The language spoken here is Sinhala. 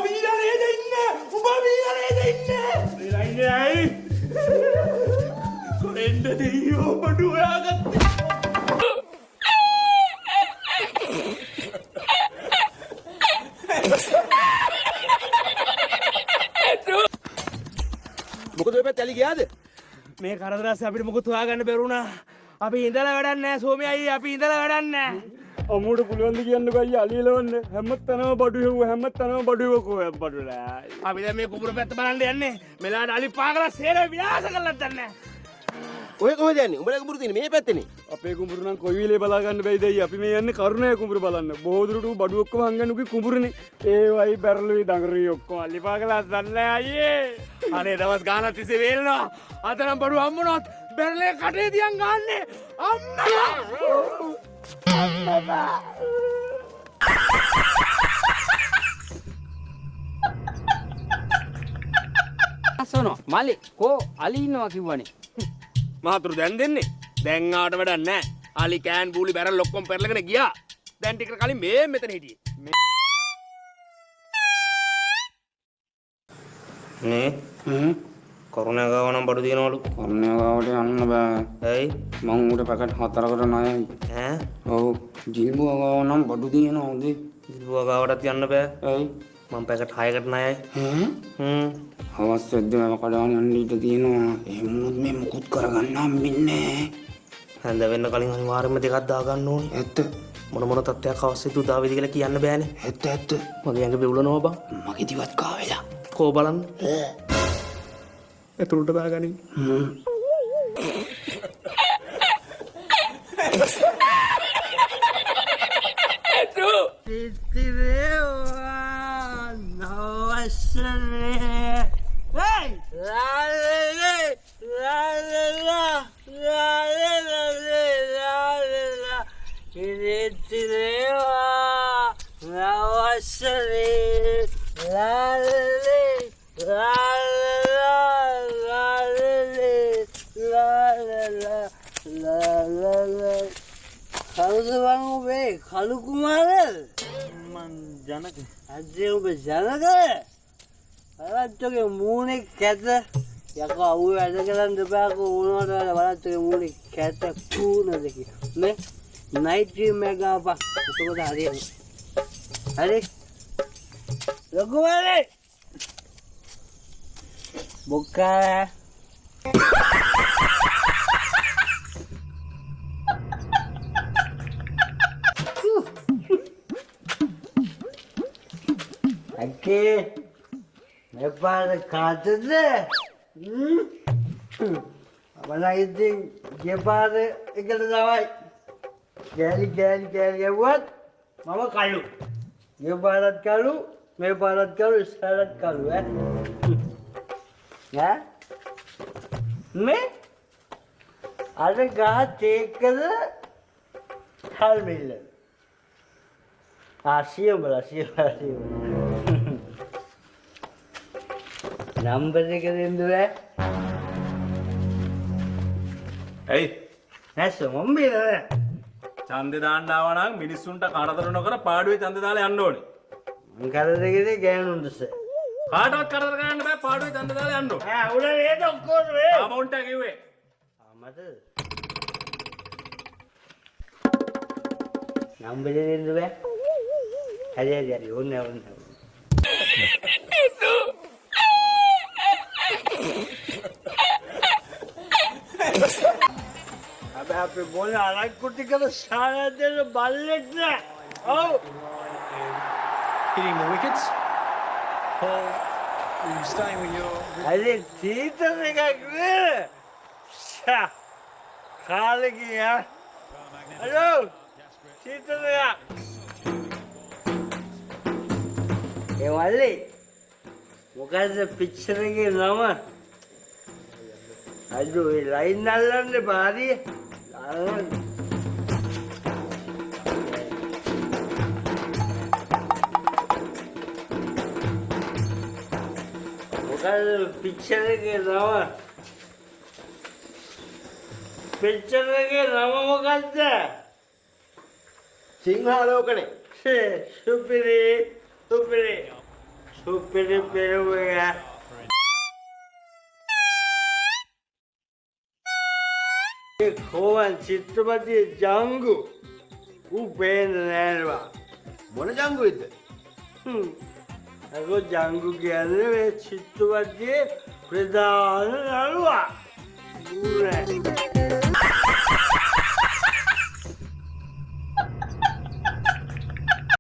බීලා නේද ඉන්නේ? උඹ බීලා නේද ඉන්නේ? බීලා ඉන්නේ ඇයි? කොහෙන්ද දෙයියෝ බඩු හොයාගත්තේ? මොකද ඔය පැත්තේ ඇලි ගියාද? මේ කරදරස් අපිට මොකද හොයාගන්න බැරුණා. අපි ඉඳලා වැඩක් නැහැ සෝමි අයියේ අපි ඉඳලා වැඩක් නැහැ. අමුඩ පුළුවන් ද කියන්නකෝ අයියා අලි එලවන්න හැමතැනම බඩු හෙව්ව හැමතැනම බඩු හෙව්ව කොහෙද බඩු නෑ. අපි දැන් මේ කුඹුර පැත්ත බලන්න යන්නේ. මෙලාට අලි පාගලා සේරම විනාශ කරලා දන්නේ. ඔය කොහෙද යන්නේ? උඹලා කුඹුරු තියෙන්නේ මේ පැත්තේනේ. අපේ කුඹුරු නම් කොයි වෙලේ බලා ගන්න බැයිද අයියා. අපි මේ යන්නේ කරුණේ කුඹුරු බලන්න. බොහෝ දුරට බඩු ඔක්කොම හංගන්නේ කුඹුරනේ. ඒ වයි බැරළුයි දඟරුයි ඔක්කොම අලි පාගලා දන්නේ අයියේ. අනේ දවස් ගානක් තිස්සේ වේලනවා. අද නම් බඩු හම්බුනොත් බැරලේ කටේ තියන් ගන්නනේ. අම්මා! අසනෝ මලි කෝ අලි ඉන්නවා කිව්වනේ. මහතුරු දැන් දෙන්නේ. දැන් ආවට වැඩක් නැහැ. අලි කෑන් බූලි බැරල් ඔක්කොම පෙරලගෙන ගියා. දැන් ටිකට කලින් මේ මෙතන හිටියේ. මේ කරුණා ගාව නම් බඩු දිනවලු. කරුණා ගාවට යන්න බෑ. ඇයි? මං උඩ පැකට් 4කට ණයයි. ඈ? ඔව්. ජිල්බුව ගාව නම් බඩු දිනනවා හොඳේ. දිල්බුව ගාවටත් යන්න බෑ. ඇයි? මම පැකට් 6කට ණයයි. හවස් වෙද්දිම කඩාන යන්න ඉඩ තියෙනවා. එහෙම වුණොත් මේ මුකුත් කරගන්න හම්බෙන්නේ හැන්ද වෙන්න කලින් අනිවාර්යයෙන්ම දෙකක් දාගන්න ඕනේ. ඇත්ත. මොන තත්ත්වයක් අවශ්‍යද උදාවේදී කියලා කියන්න බෑනේ. ඇත්ත ඇත්ත. මගේ ඇඟ බෙවුලනවා බං. මගේ දිවත් කාවෙලා. කෝ බලන්න. එතුළට දාගනින්. කලු කුමාර මන් ජනක අජේ ඔබ ජනක බලච්චගේ මූණේ කැත යකෝ අවුව වැඩ කරන්න දෙපාකෝ මොනවද බලච්චගේ මූණේ කැත කුණද කියලා නේ නයිට් ක්‍රීම් එක ගාපා එතකොට හරියන්නේ හරි ලොකුමාරේ බොක්කා Okay, lepas kata deh, mana itu lepas ikan lawai, kali buat, mama kalu, lepas kalu, salat kalu, ya, me, ada gah cek kada, hal milen, siap. Number එක දෙන්න බෑ. ඇයි? නැස්ස මම බේරලා. ඡන්දේ දාන්න ආවා නම් මිනිස්සුන්ට කරදර නොකර පාඩුවේ ඡන්ද දාලා යන්න ඕනේ. මං කරදරේකදී ගෑනුන්ට සර්. කාටවත් කරදර කරන්න බෑ පාඩුවේ ඡන්ද දාලා යන්න ඕනේ. උඩ නේද ඔක්කොම වේ. අමවුන්ට් එක කිව්වේ. මතද? නම්බර් එක දෙන්න බෑ. හරි ඕනේ. අපේ බෝල අරක් කුටි කර සාරා දෙන්න බල්ලෙක් නෑ. ඔව්. Hitting the wickets. Paul, you staying with your... අනේ සීතල එකක් නේ. කාලේ ගියා. හලෝ. සීතල එකක්. ඒ වල්ලේ. මොකද පික්චර් එකේ නම? අයියෝ ඒ ලයින් අල්ලන්නේ පාරිය. මොකද පික්චර් එකේ නම? පික්චර් එකේ නම මොකද්ද? සිංහලෝකනේ. සුපිරි. සුපිරි පෙරුවේ කොවන් චිත්‍රපටියේ ජංගු ඌ පේන්නේ නෑනවා මොන ජංගුවෙද්ද? අගෝ ජංගු කියන්නේ මේ චිත්‍රපටියේ ප්‍රධාන නළුවා ඌ නෑ